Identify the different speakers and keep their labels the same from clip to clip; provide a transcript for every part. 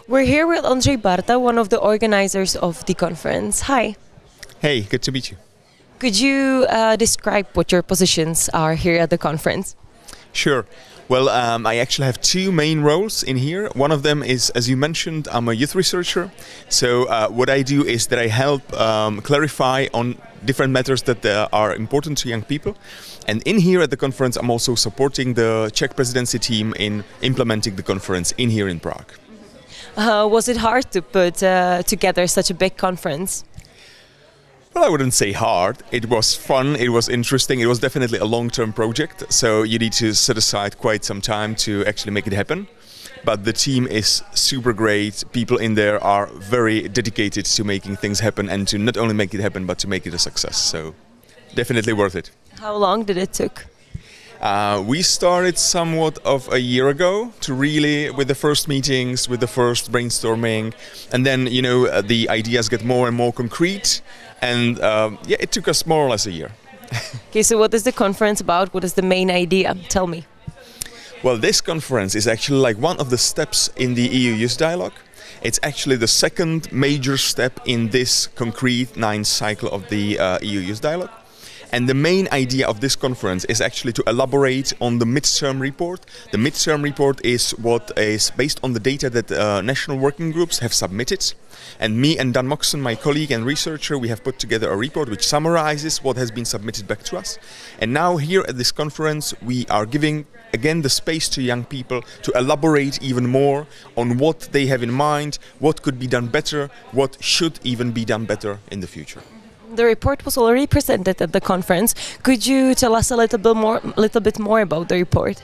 Speaker 1: We're here with Ondřej Bárta, one of the organizers of the conference. Hi.
Speaker 2: Hey, good to meet you.
Speaker 1: Could you describe what your positions are here at the conference?
Speaker 2: Sure. Well, I actually have two main roles in here. One of them is, as you mentioned, I'm a youth researcher. So what I do is that I help clarify on different matters that are important to young people. And in here at the conference, I'm also supporting the Czech presidency team in implementing the conference in here in Prague.
Speaker 1: Was it hard to put together such a big conference?
Speaker 2: Well, I wouldn't say hard. It was fun, it was interesting, it was definitely a long-term project, so you need to set aside quite some time to actually make it happen. But the team is super great, people in there are very dedicated to making things happen and to not only make it happen but to make it a success, so definitely worth it.
Speaker 1: How long did it take?
Speaker 2: We started somewhat of a year ago to really, with the first meetings, with the first brainstorming, and then, you know, the ideas get more and more concrete, and yeah, it took us more or less a year.
Speaker 1: Okay, so what is the conference about? What is the main idea? Tell me.
Speaker 2: Well, this conference is actually like one of the steps in the EU-Youth dialogue. It's actually the second major step in this concrete 9th cycle of the EU-Youth dialogue. And the main idea of this conference is actually to elaborate on the midterm report. The midterm report is what is based on the data that national working groups have submitted. And me and Dan Moxon, my colleague and researcher, we have put together a report which summarizes what has been submitted back to us. And now here at this conference we are giving again the space to young people to elaborate even more on what they have in mind, what could be done better, what should even be done better in the future.
Speaker 1: The report was already presented at the conference. Could you tell us a little bit more about the report?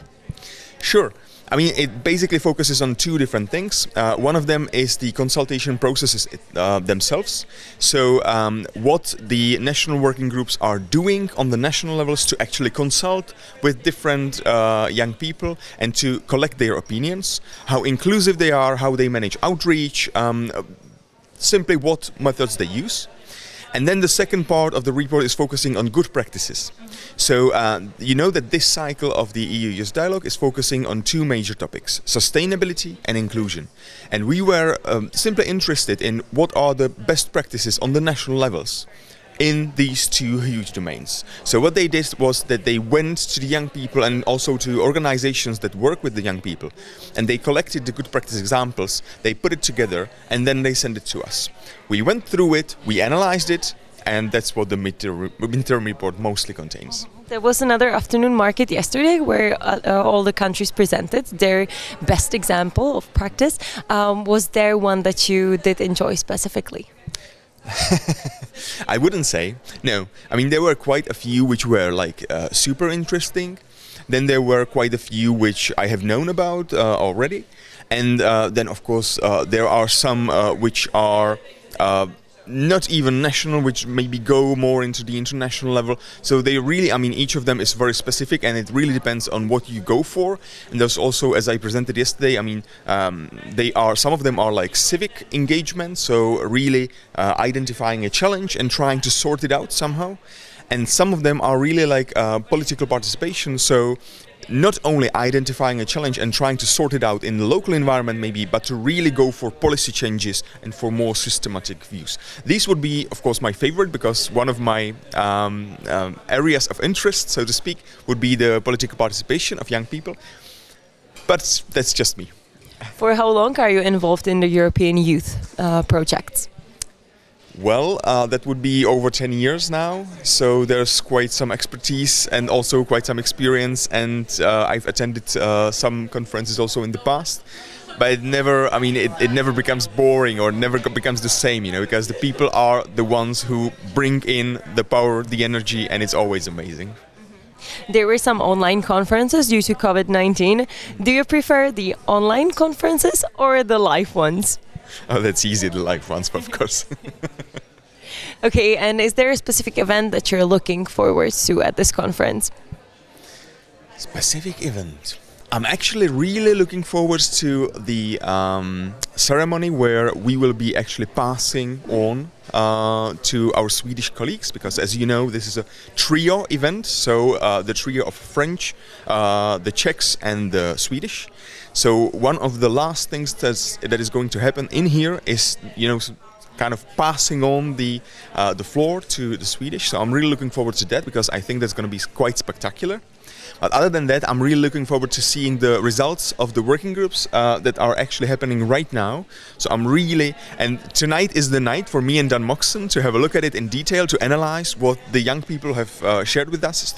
Speaker 2: Sure. I mean, it basically focuses on two different things. One of them is the consultation processes themselves. So what the national working groups are doing on the national levels to actually consult with different young people and to collect their opinions, how inclusive they are, how they manage outreach, simply what methods they use. And then the second part of the report is focusing on good practices. So you know that this cycle of the EU-Youth dialogue is focusing on two major topics, sustainability and inclusion. And we were simply interested in what are the best practices on the national levels in these two huge domains. So what they did was that they went to the young people and also to organizations that work with the young people, and they collected the good practice examples, they put it together, and then they sent it to us. We went through it, we analyzed it, and that's what the midterm report mostly contains.
Speaker 1: There was another afternoon market yesterday where all the countries presented their best example of practice. Was there one that you did enjoy specifically?
Speaker 2: I wouldn't say, no. I mean, there were quite a few which were like super interesting. Then there were quite a few which I have known about already. And then, of course, there are some which are not even national, which maybe go more into the international level. So they really, I mean, each of them is very specific and it really depends on what you go for. And there's also, as I presented yesterday, I mean, some of them are like civic engagement, so really identifying a challenge and trying to sort it out somehow. And some of them are really like political participation, so not only identifying a challenge and trying to sort it out in the local environment maybe, but to really go for policy changes and for more systematic views. These would be, of course, my favorite, because one of my areas of interest, so to speak, would be the political participation of young people. But that's just me.
Speaker 1: For how long are you involved in the European youth projects?
Speaker 2: Well, that would be over 10 years now, so there's quite some expertise and also quite some experience, and I've attended some conferences also in the past, but it never, I mean, it never becomes boring or never becomes the same, you know, because the people are the ones who bring in the power, the energy, and it's always amazing.
Speaker 1: There were some online conferences due to COVID-19. Do you prefer the online conferences or the live ones?
Speaker 2: Oh, that's easy, the live ones, of course.
Speaker 1: Okay, and is there a specific event that you're looking forward to at this conference?
Speaker 2: Specific event? I'm actually really looking forward to the ceremony where we will be actually passing on to our Swedish colleagues, because as you know, this is a trio event, so the trio of French, the Czechs and the Swedish. So one of the last things that is going to happen in here is, you know, kind of passing on the floor to the Swedish. So I'm really looking forward to that, because I think that's going to be quite spectacular. But other than that, I'm really looking forward to seeing the results of the working groups that are actually happening right now. So and tonight is the night for me and Dan Moxon to have a look at it in detail, to analyze what the young people have shared with us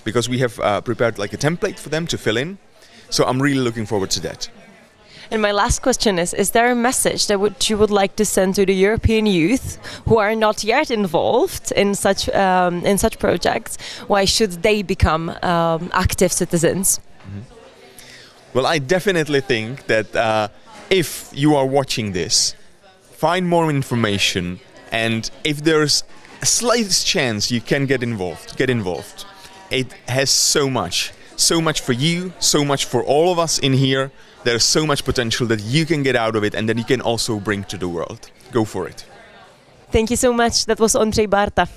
Speaker 2: because we have prepared like a template for them to fill in. So I'm really looking forward to that.
Speaker 1: And my last question is there a message that you would like to send to the European youth who are not yet involved in such projects? Why should they become active citizens?
Speaker 2: Mm-hmm. Well, I definitely think that if you are watching this, find more information, and if there's a slightest chance you can get involved. It has so much for you, so much for all of us in here. There's so much potential that you can get out of it and that you can also bring to the world. Go for it.
Speaker 1: Thank you so much. That was Ondřej Bárta.